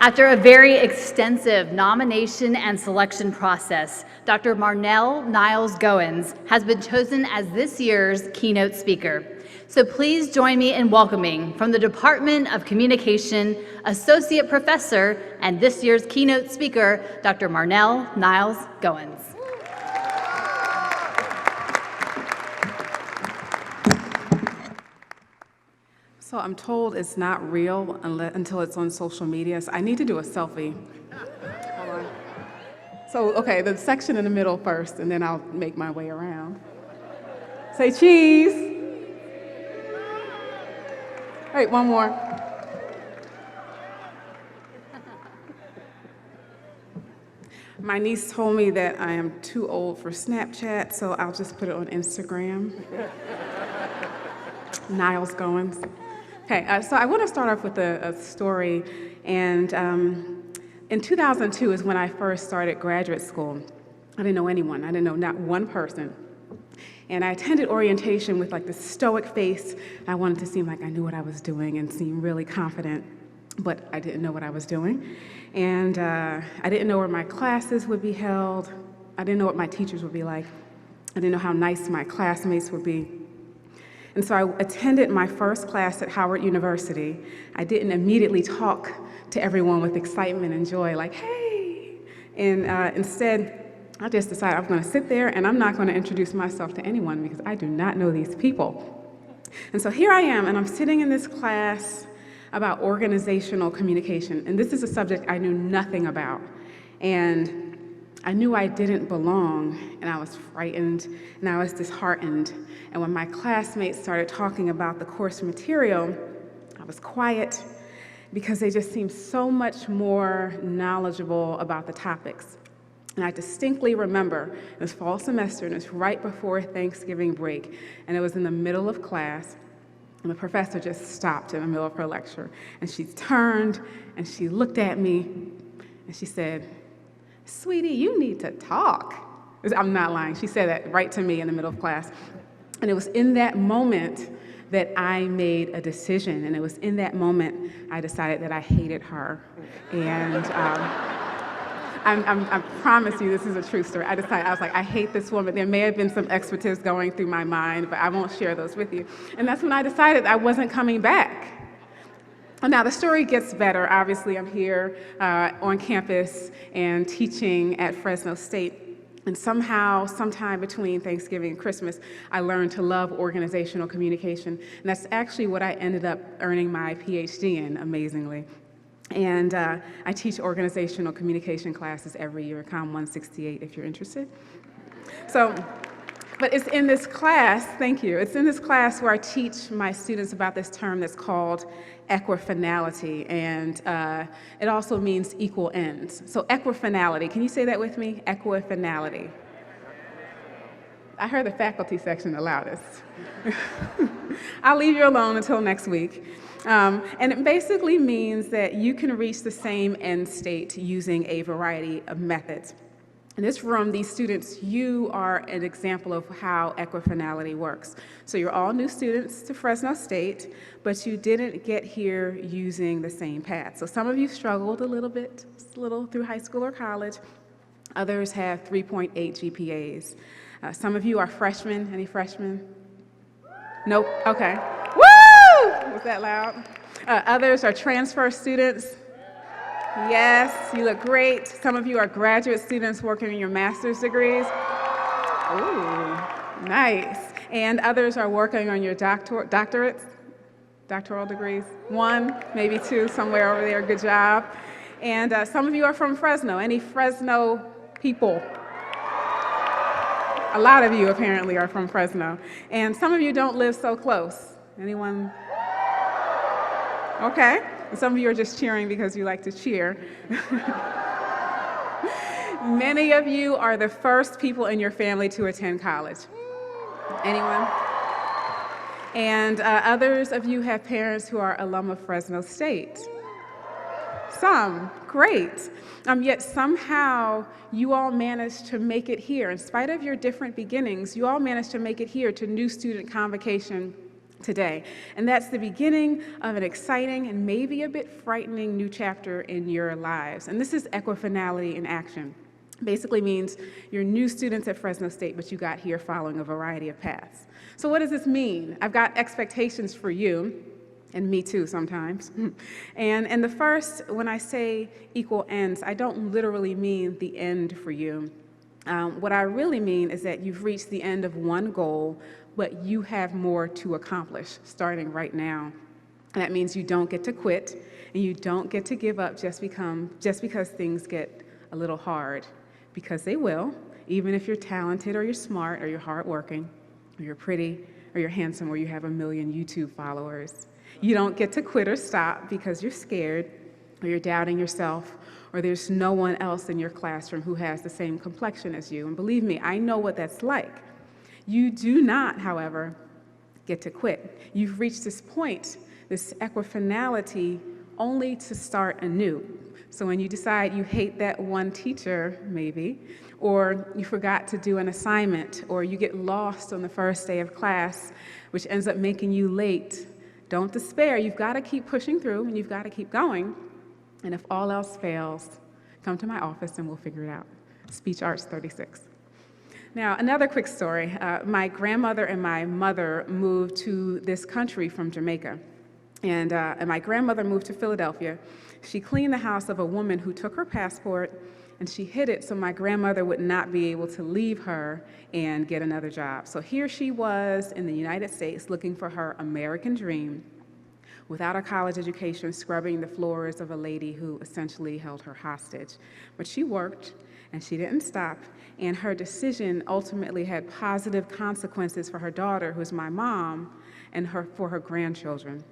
After a very extensive nomination and selection process, Dr. Marnel Niles Goins has been chosen as this year's keynote speaker. So please join me in welcoming, from the Department of Communication, Associate Professor and this year's keynote speaker, Dr. Marnel Niles Goins. So I'm told it's not real until it's on social media, so I need to do a selfie. Hold on. So, okay, the section in the middle first, and then I'll make my way around. Say cheese. Wait, one more. My niece told me that I am too old for Snapchat, so I'll just put it on Instagram. Niles Goins. Okay, so I want to start off with a story, and in 2002 is when I first started graduate school. I didn't know anyone. I didn't know not one person. And I attended orientation with like this stoic face. I wanted to seem like I knew what I was doing and seem really confident, but I didn't know what I was doing. And I didn't know where my classes would be held. I didn't know what my teachers would be like. I didn't know how nice my classmates would be. And so I attended my first class at Howard University. I didn't immediately talk to everyone with excitement and joy, like, hey. And instead, I just decided I'm going to sit there and I'm not going to introduce myself to anyone because I do not know these people. And so here I am, and I'm sitting in this class about organizational communication. And this is a subject I knew nothing about. And I knew I didn't belong, and I was frightened, and I was disheartened. And when my classmates started talking about the course material, I was quiet because they just seemed so much more knowledgeable about the topics. And I distinctly remember it was fall semester, and it was right before Thanksgiving break, and it was in the middle of class, and the professor just stopped in the middle of her lecture, and she turned, and she looked at me, and she said, "Sweetie, you need to talk." I'm not lying. She said that right to me in the middle of class. And it was in that moment that I made a decision. And it was in that moment I decided that I hated her. And I promise you this is a true story. I was like, I hate this woman. There may have been some expletives going through my mind, but I won't share those with you. And that's when I decided I wasn't coming back. Now, the story gets better. Obviously, I'm here on campus and teaching at Fresno State. And somehow, sometime between Thanksgiving and Christmas, I learned to love organizational communication. And that's actually what I ended up earning my PhD in, amazingly. And I teach organizational communication classes every year, COM 168, if you're interested. But it's in this class, thank you, it's in this class where I teach my students about this term that's called equifinality, and it also means equal ends. So equifinality, can you say that with me? Equifinality. I heard the faculty section the loudest. I'll leave you alone until next week. And it basically means that you can reach the same end state using a variety of methods. In this room, these students, you are an example of how equifinality works. So you're all new students to Fresno State, but you didn't get here using the same path. So some of you struggled a little through high school or college. Others have 3.8 GPAs. Some of you are freshmen. Any freshmen? Nope, okay. Woo! Was that loud? Others are transfer students. Yes, you look great. Some of you are graduate students working on your master's degrees. Ooh, nice. And others are working on your doctoral degrees. One, maybe two, somewhere over there. Good job. And some of you are from Fresno. Any Fresno people? A lot of you apparently are from Fresno. And some of you don't live so close. Anyone? Okay. And some of you are just cheering because you like to cheer. Many of you are the first people in your family to attend college. Anyone? And others of you have parents who are alum of Fresno State. Some, great. Yet somehow you all managed to make it here. In spite of your different beginnings, you all managed to make it here to New Student Convocation today. And that's the beginning of an exciting and maybe a bit frightening new chapter in your lives. And this is equifinality in action. Basically means you're new students at Fresno State, but you got here following a variety of paths. So what does this mean? I've got expectations for you, and me too sometimes. And the first, when I say equal ends, I don't literally mean the end for you. What I really mean is that you've reached the end of one goal, but you have more to accomplish starting right now. And that means you don't get to quit, and you don't get to give up just because things get a little hard, because they will, even if you're talented or you're smart or you're hardworking or you're pretty or you're handsome or you have 1 million YouTube followers. You don't get to quit or stop because you're scared or you're doubting yourself or there's no one else in your classroom who has the same complexion as you. And believe me, I know what that's like. You do not, however, get to quit. You've reached this point, this equifinality, only to start anew. So when you decide you hate that one teacher, maybe, or you forgot to do an assignment, or you get lost on the first day of class, which ends up making you late, don't despair. You've got to keep pushing through, and you've got to keep going. And if all else fails, come to my office and we'll figure it out. Speech Arts 36. Now, another quick story. My grandmother and my mother moved to this country from Jamaica. And my grandmother moved to Philadelphia. She cleaned the house of a woman who took her passport, and she hid it so my grandmother would not be able to leave her and get another job. So here she was in the United States looking for her American dream, without a college education, scrubbing the floors of a lady who essentially held her hostage. But she worked, and she didn't stop, and her decision ultimately had positive consequences for her daughter, who's my mom, and for her grandchildren.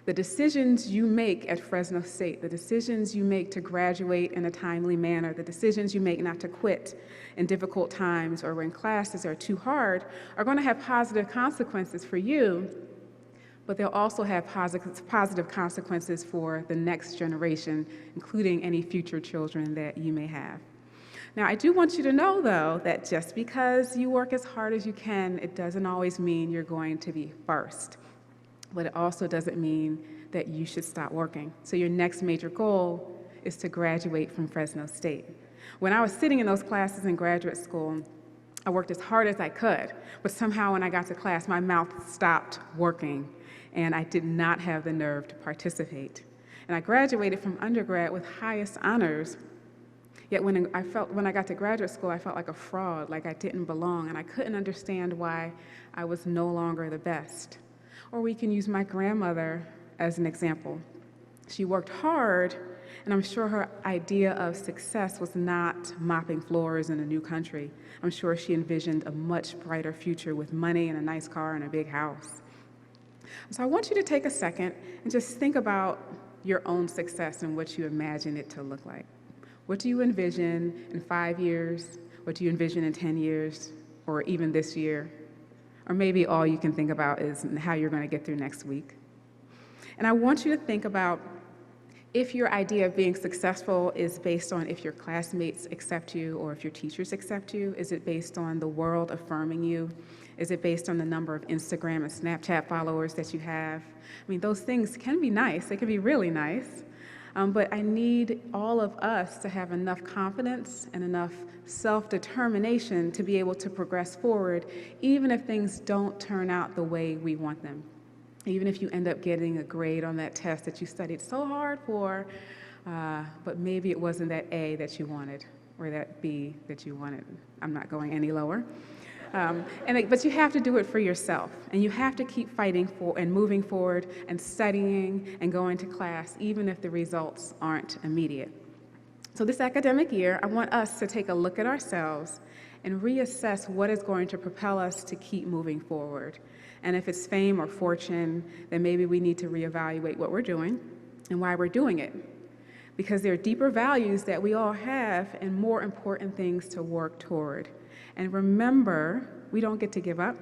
The decisions you make at Fresno State, the decisions you make to graduate in a timely manner, the decisions you make not to quit in difficult times or when classes are too hard are going to have positive consequences for you, but they'll also have positive consequences for the next generation, including any future children that you may have. Now, I do want you to know, though, that just because you work as hard as you can, it doesn't always mean you're going to be first. But it also doesn't mean that you should stop working. So your next major goal is to graduate from Fresno State. When I was sitting in those classes in graduate school, I worked as hard as I could, but somehow when I got to class, my mouth stopped working, and I did not have the nerve to participate. And I graduated from undergrad with highest honors, yet when I got to graduate school, I felt like a fraud, like I didn't belong, and I couldn't understand why I was no longer the best. Or we can use my grandmother as an example. She worked hard, and I'm sure her idea of success was not mopping floors in a new country. I'm sure she envisioned a much brighter future with money and a nice car and a big house. So I want you to take a second and just think about your own success and what you imagine it to look like. What do you envision in 5 years? What do you envision in 10 years? Or even this year? Or maybe all you can think about is how you're going to get through next week. And I want you to think about if your idea of being successful is based on if your classmates accept you or if your teachers accept you. Is it based on the world affirming you? Is it based on the number of Instagram and Snapchat followers that you have? I mean, those things can be nice. They can be really nice. But I need all of us to have enough confidence and enough self-determination to be able to progress forward, even if things don't turn out the way we want them. Even if you end up getting a grade on that test that you studied so hard for, but maybe it wasn't that A that you wanted or that B that you wanted. I'm not going any lower. But you have to do it for yourself, and you have to keep fighting for and moving forward and studying and going to class, even if the results aren't immediate. So this academic year, I want us to take a look at ourselves and reassess what is going to propel us to keep moving forward. And if it's fame or fortune, then maybe we need to reevaluate what we're doing and why we're doing it. Because there are deeper values that we all have and more important things to work toward. And remember, we don't get to give up,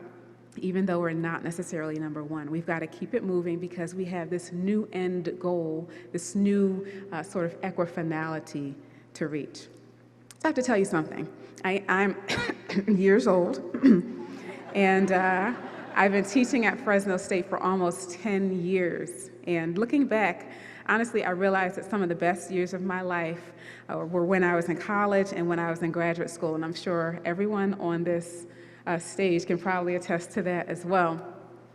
even though we're not necessarily number one. We've got to keep it moving because we have this new end goal, this new sort of equifinality to reach. I have to tell you something. I'm years old, and I've been teaching at Fresno State for almost 10 years. And looking back, honestly, I realized that some of the best years of my life were when I was in college and when I was in graduate school. And I'm sure everyone on this stage can probably attest to that as well.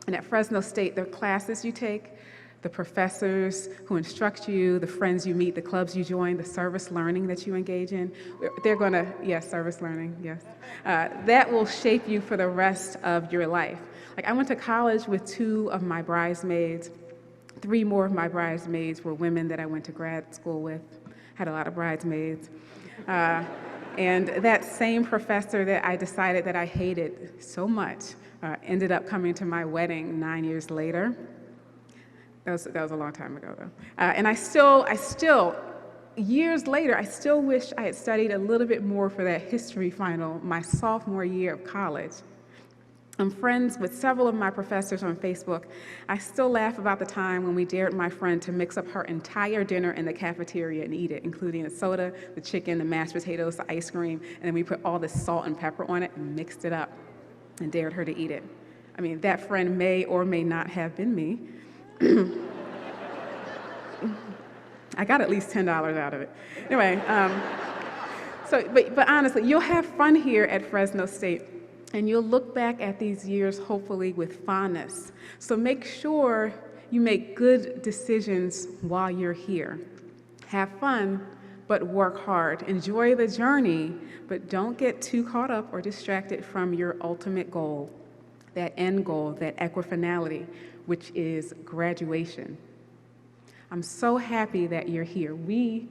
And at Fresno State, the classes you take, the professors who instruct you, the friends you meet, the clubs you join, the service learning that you engage in, they're going to, yes, service learning, yes. That will shape you for the rest of your life. Like, I went to college with 2 of my bridesmaids. 3 more of my bridesmaids were women that I went to grad school with. Had a lot of bridesmaids. And that same professor that I decided that I hated so much ended up coming to my wedding 9 years later. That was a long time ago, though. And I still, years later, I still wish I had studied a little bit more for that history final my sophomore year of college. I'm friends with several of my professors on Facebook. I still laugh about the time when we dared my friend to mix up her entire dinner in the cafeteria and eat it, including the soda, the chicken, the mashed potatoes, the ice cream, and then we put all this salt and pepper on it and mixed it up and dared her to eat it. I mean, that friend may or may not have been me. I got at least $10 out of it. Anyway, but honestly, you'll have fun here at Fresno State, and you'll look back at these years hopefully with fondness. So make sure you make good decisions while you're here. Have fun, but work hard. Enjoy the journey, but don't get too caught up or distracted from your ultimate goal, that end goal, that equifinality, which is graduation. I'm so happy that you're here. We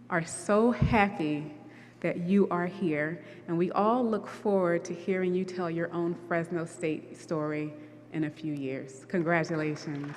are so happy that you are here, and we all look forward to hearing you tell your own Fresno State story in a few years. Congratulations.